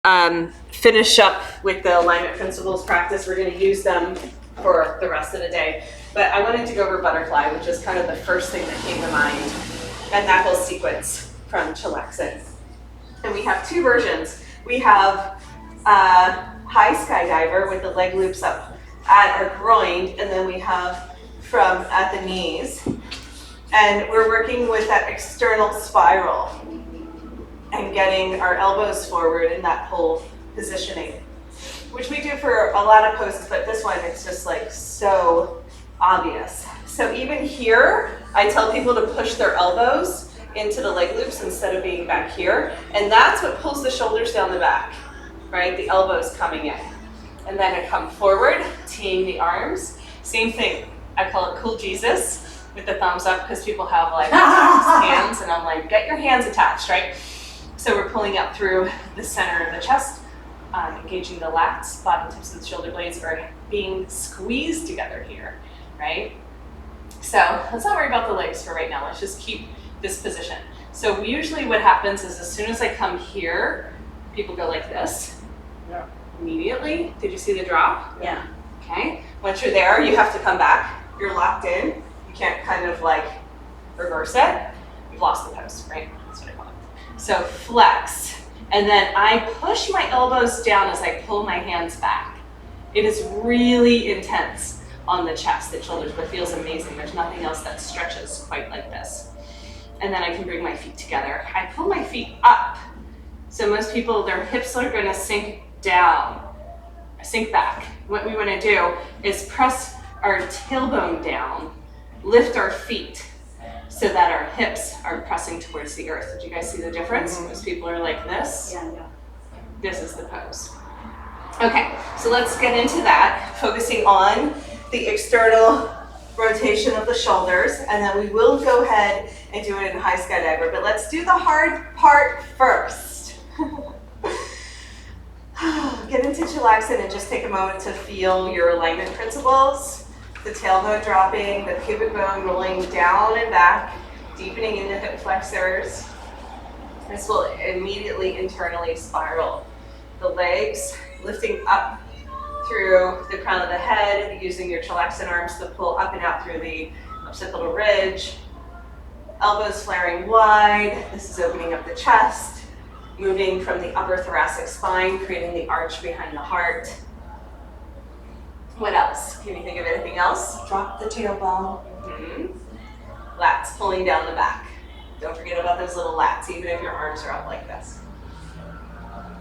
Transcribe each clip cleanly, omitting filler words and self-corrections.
finish up with the alignment principles practice. We're going to use them for the rest of the day. But I wanted to go over butterfly, which is kind of the first thing that came to mind, and that whole sequence from chilaxin. And we have two versions. We have high skydiver with the leg loops up at our groin, and then we have from at the knees. And we're working with that external spiral and getting our elbows forward in that whole positioning, which we do for a lot of poses, but this one, it's just like so obvious. So even here, I tell people to push their elbows into the leg loops instead of being back here. And that's what pulls the shoulders down the back, right? The elbows coming in. And then I come forward, teeing the arms. Same thing, I call it cool Jesus with the thumbs up because people have like hands, and I'm like, get your hands attached, right? So we're pulling up through the center of the chest, engaging the lats, bottom tips of the shoulder blades are being squeezed together here, right? So let's not worry about the legs for right now. Let's just keep this position. So usually what happens is as soon as I come here, people go like this. Yeah. Immediately. Did you see the drop? Yeah. Okay. Once you're there, you have to come back. You're locked in. You can't kind of like reverse it. You've lost the pose, right? That's what I call it. So flex, and then I push my elbows down as I pull my hands back. It is really intense on the chest and shoulders, but feels amazing. There's nothing else that stretches quite like this. And then I can bring my feet together. I pull my feet up. So most people, their hips are gonna sink down, sink back. What we wanna do is press our tailbone down, lift our feet, so that our hips are pressing towards the earth. Did you guys see the difference? Mm-hmm. Most people are like this. Yeah. This is the pose. Okay, so let's get into that, focusing on the external rotation of the shoulders, and then we will go ahead and do it in high skydiver, but let's do the hard part first. Get into chilaxin and just take a moment to feel your alignment principles. The tailbone dropping, the pubic bone rolling down and back, deepening into hip flexors. This will immediately internally spiral. The legs lifting up through the crown of the head, using your chilaxin arms to pull up and out through the occipital ridge. Elbows flaring wide. This is opening up the chest, moving from the upper thoracic spine, creating the arch behind the heart. What else? Can you think of anything else? Drop the tailbone. Mm-hmm. Lats pulling down the back. Don't forget about those little lats, even if your arms are up like this.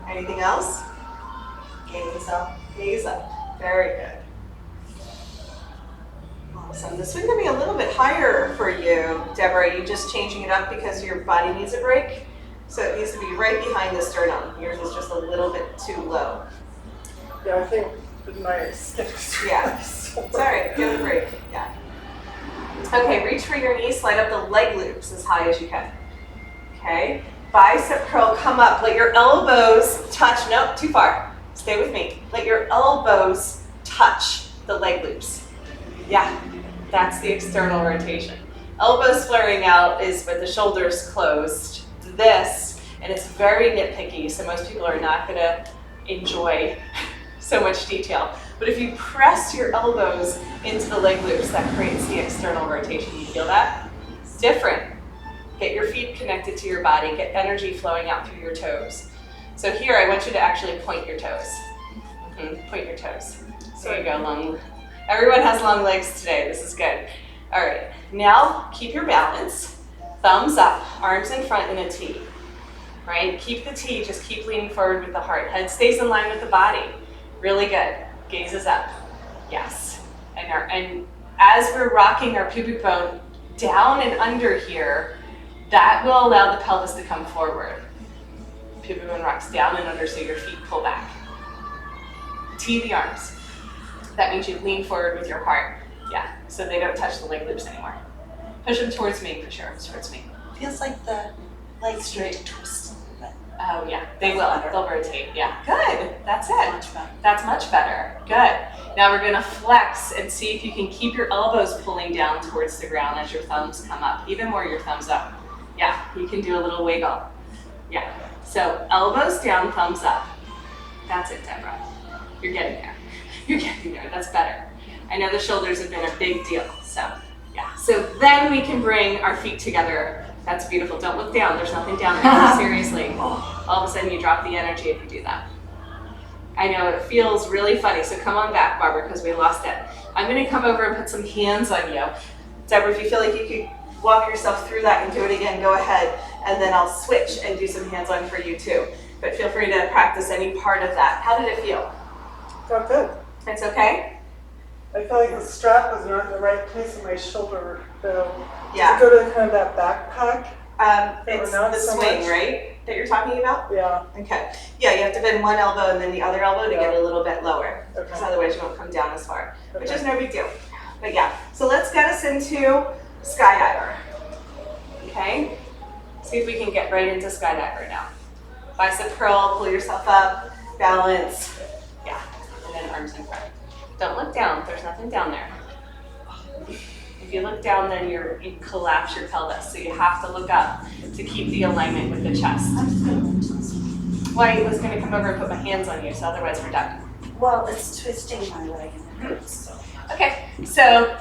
Anything else? Gaze up. Gaze up. Very good. Awesome. This one can be a little bit higher for you, Deborah. Are you just changing it up because your body needs a break? So it needs to be right behind the sternum. Yours is just a little bit too low. Yeah, I think my skin is Yeah. sore. It's all right. Give it a break. Yeah. Okay, reach for your knees. Slide up the leg loops as high as you can. Okay. Bicep curl, come up. Let your elbows touch. Nope, too far. Stay with me. Let your elbows touch the leg loops. Yeah, that's the external rotation. Elbows flaring out is with the shoulders closed. This, and it's very nitpicky, so most people are not going to enjoy so much detail. But if you press your elbows into the leg loops, that creates the external rotation. You feel that? It's different. Get your feet connected to your body. Get energy flowing out through your toes. So here, I want you to actually point your toes. Point your toes. There you go, long. Everyone has long legs today. This is good. All right, now keep your balance. Thumbs up, arms in front in a T. Right? Keep the T, just keep leaning forward with the heart. Head stays in line with the body. Really good. Gaze is up. Yes. And as we're rocking our pubic bone down and under here, that will allow the pelvis to come forward. Pubic bone rocks down and under so your feet pull back. T the arms. That means you lean forward with your heart. Yeah, so they don't touch the leg loops anymore. Push them towards me, push your arms towards me. Feels like the legs straight twist a little bit. Oh yeah, they will. They'll rotate. Yeah, good. That's it. Much better. That's much better. Good. Now we're gonna flex and see if you can keep your elbows pulling down towards the ground as your thumbs come up. Even more, your thumbs up. Yeah, you can do a little wiggle. Yeah. So elbows down, thumbs up. That's it, Deborah. You're getting there. You're getting there. That's better. I know the shoulders have been a big deal. So, yeah. So then we can bring our feet together. That's beautiful. Don't look down. There's nothing down there. Seriously. All of a sudden you drop the energy if you do that. I know it feels really funny. So come on back, Barbara, because we lost it. I'm going to come over and put some hands on you. Deborah, if you feel like you could walk yourself through that and do it again, go ahead. And then I'll switch and do some hands on for you too. But feel free to practice any part of that. How did it feel? Felt good. It's okay? I felt like the strap was not in the right place in my shoulder, though. Yeah. Does it go to kind of that backpack? It's not the so swing, much? right? That you're talking about? Yeah. Okay. Yeah, you have to bend one elbow and then the other elbow to get it a little bit lower. Because Okay. otherwise you won't come down as far. Which Okay. is no big deal. But yeah. So let's get us into skydiver. Okay? See if we can get right into skydiver now. Bicep curl, pull yourself up, balance. Yeah. And then arms in front. Don't look down. There's nothing down there. If you look down, then you collapse your pelvis. So you have to look up to keep the alignment with the chest. Well, I was going to come over and put my hands on you, so otherwise we're done. Well, it's twisting my leg and it hurts, so. Okay, so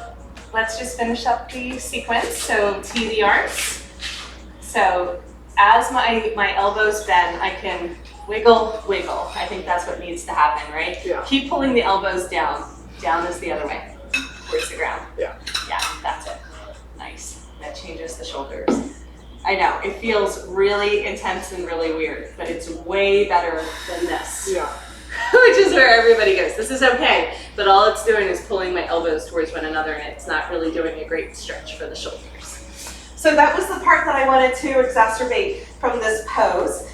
let's just finish up the sequence. So T the arms. So as my elbows bend, I can wiggle, wiggle. I think that's what needs to happen, right? Yeah. Keep pulling the elbows down. Down is the other way, towards the ground. Yeah. Yeah, that's it. Nice. That changes the shoulders. I know, it feels really intense and really weird, but it's way better than this. Yeah. Which is where everybody goes. This is okay, but all it's doing is pulling my elbows towards one another, and it's not really doing a great stretch for the shoulders. So that was the part that I wanted to exacerbate from this pose.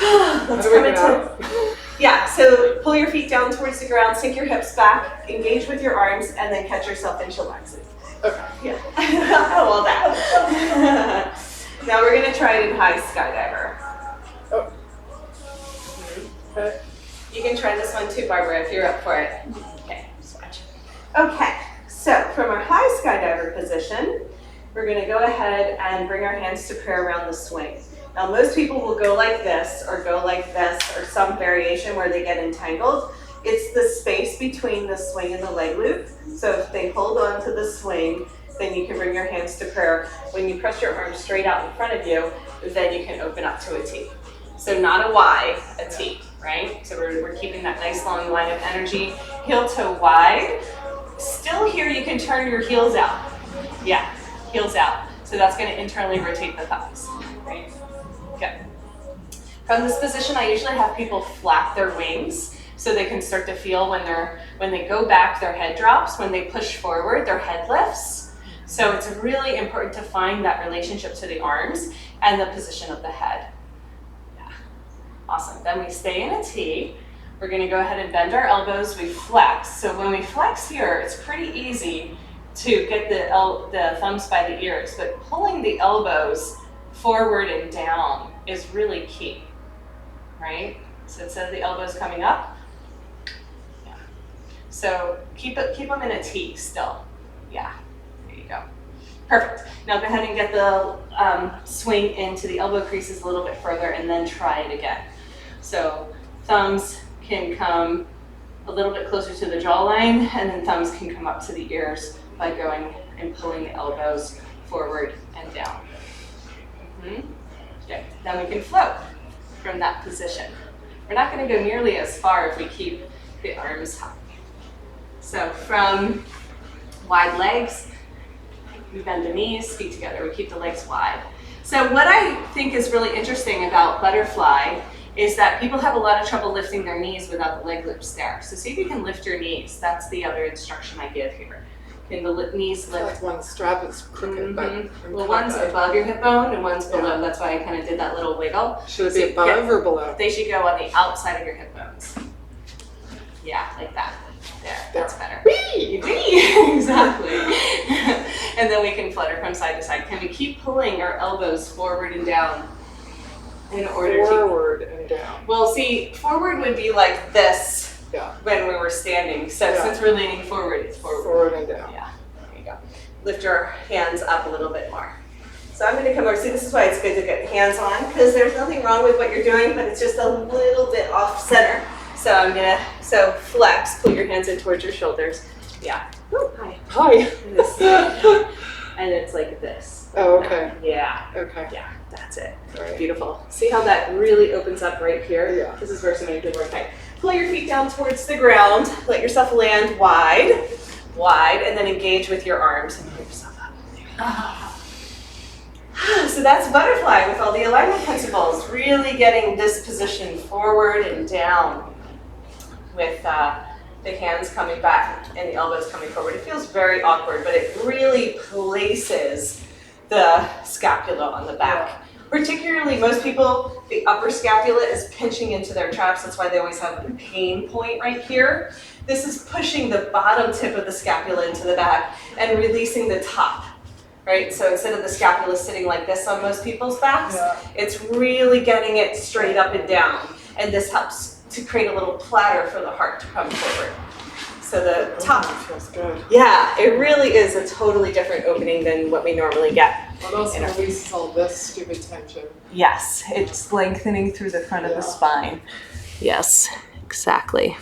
Let's come into, yeah, so pull your feet down towards the ground, sink your hips back, engage with your arms, and then catch yourself in chillaxing. Okay. Yeah. Oh, well, that. Now we're going to try it in high skydiver. Oh. Okay. You can try this one too, Barbara, if you're up for it. Okay, switch. Okay, so from our high skydiver position, we're going to go ahead and bring our hands to prayer around the swing. Now, most people will go like this, or some variation where they get entangled. It's the space between the swing and the leg loop. So if they hold on to the swing, then you can bring your hands to prayer. When you press your arms straight out in front of you, then you can open up to a T. So not a Y, a T, right? So we're keeping that nice long line of energy. Heel toe wide. Still here, you can turn your heels out. Yeah, heels out. So that's going to internally rotate the thighs, right? Good. From this position, I usually have people flap their wings so they can start to feel when they go back, their head drops. When they push forward, their head lifts. So it's really important to find that relationship to the arms and the position of the head. Yeah, awesome. Then we stay in a T. We're going to go ahead and bend our elbows. We flex. So when we flex here, it's pretty easy to get the thumbs by the ears, but pulling the elbows forward and down is really key, right? So instead of the elbows coming up, yeah. So keep them in a T still. Yeah, there you go. Perfect. Now go ahead and get the swing into the elbow creases a little bit further and then try it again. So thumbs can come a little bit closer to the jawline, and then thumbs can come up to the ears by going and pulling the elbows forward and down. Okay. Then we can float from that position. We're not going to go nearly as far if we keep the arms high. So from wide legs, we bend the knees, feet together. We keep the legs wide. So what I think is really interesting about butterfly is that people have a lot of trouble lifting their knees without the leg loops there. So see if you can lift your knees. That's the other instruction I give here. Can the knees lift? One strap is crooked, but well, one's above your hip bone and one's below. That's why I kind of did that little wiggle. Should it be above or below? They should go on the outside of your hip bones. Yeah, like that. There, that's better. Whee! Whee! Exactly. And then we can flutter from side to side. Can we keep pulling our elbows forward and down in order forward and down? Well, see, forward would be like this. Yeah. When we were standing. So since we're leaning forward, it's forward. Forward and down. Yeah, there you go. Lift your hands up a little bit more. So I'm going to come over. See, this is why it's good to get hands on, because there's nothing wrong with what you're doing, but it's just a little bit off center. So I'm gonna, flex, put your hands in towards your shoulders. Yeah. Ooh, hi. Hi. And it's like this. Oh, okay. Yeah. Okay. Yeah, that's it. All right. Beautiful. See how that really opens up right here? Yeah. This is where so many people are tight. Pull your feet down towards the ground. Let yourself land wide, and then engage with your arms and pull yourself up. So that's butterfly with all the alignment principles. Really getting this position forward and down with the hands coming back and the elbows coming forward. It feels very awkward, but it really places the scapula on the back. Particularly, most people, the upper scapula is pinching into their traps. That's why they always have a pain point right here. This is pushing the bottom tip of the scapula into the back and releasing the top, right? So instead of the scapula sitting like this on most people's backs, it's really getting it straight up and down. And this helps to create a little platter for the heart to come forward. So the top, Feels good. yeah, it really is a totally different opening than what we normally get. Well, it also releases all this stupid tension. Yes, it's lengthening through the front of the spine. Yes, exactly.